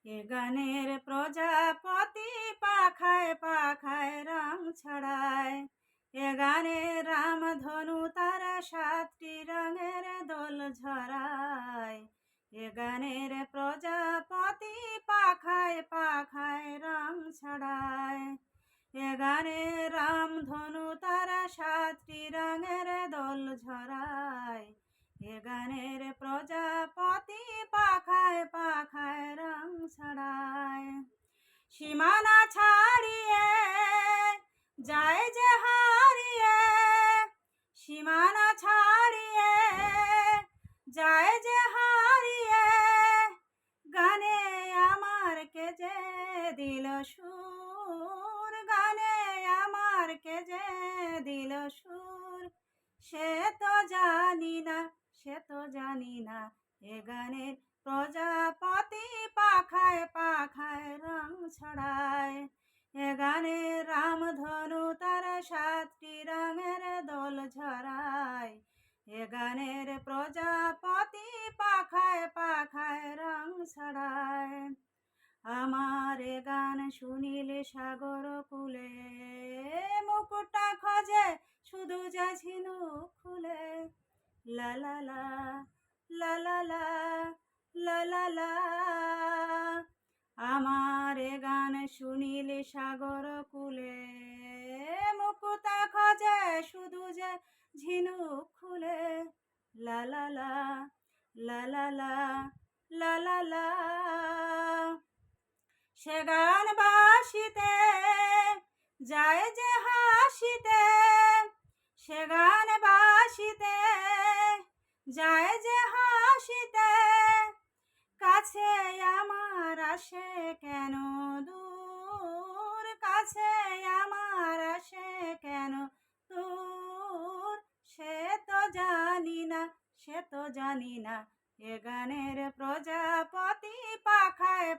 এ গানের প্রজাপতি পাখায় পাখায় রং ছড়ায়। এ গানে রামধনু তার 7টি রঙের দোল ঝরায়। এ গানের প্রজাপতি পাখায় পাখায় রং ছড়ায়। এ গানে রামধনু তার 7টি রঙের দোল ঝরায়। এ গানের প্রজাপতি পাখায় পাখায় রং ছড়ায়। সীমানা ছাড়িয়ে যায় যে হারিয়ে, সীমানা ছাড়িয়ে যায় যে হারিয়ে, গানে আমার কে যে দিল সুর, গানে আমার কে যে দিল সুর, সে তো জানি না, সে তো জানি না। এ গানের প্রজাপতি পাখায় পাখায় রং ছড়ায়। এ গানে রামধনু তার 7টি রঙের দোল ঝরায়। এ গানের প্রজাপতি পাখায় পাখায় রং ছড়ায়। আমার এ গান শুনিলে সাগর কূলে, মুকুটটা খোঁজে শুধু যা ঝিনুক খুলে। লা লা লা লা লা লা লা লা লা। আমার এ গান শুনিলে সাগর কূলে, মুকুতা খোঁজে শুধু যে ঝিনুক খুলে। লা লা লা লা লা লা লা লা লা। সে গান বাসিতে যায় যে হাসিতে, সে গান বাসিতে যায় যে হাসিতে, কাছে আমার আসে কেন দূর, কাছে আমার আসে কেন দূর, সে তো জানি না, সে তো জানি না। এ গানের প্রজাপতি পাখায়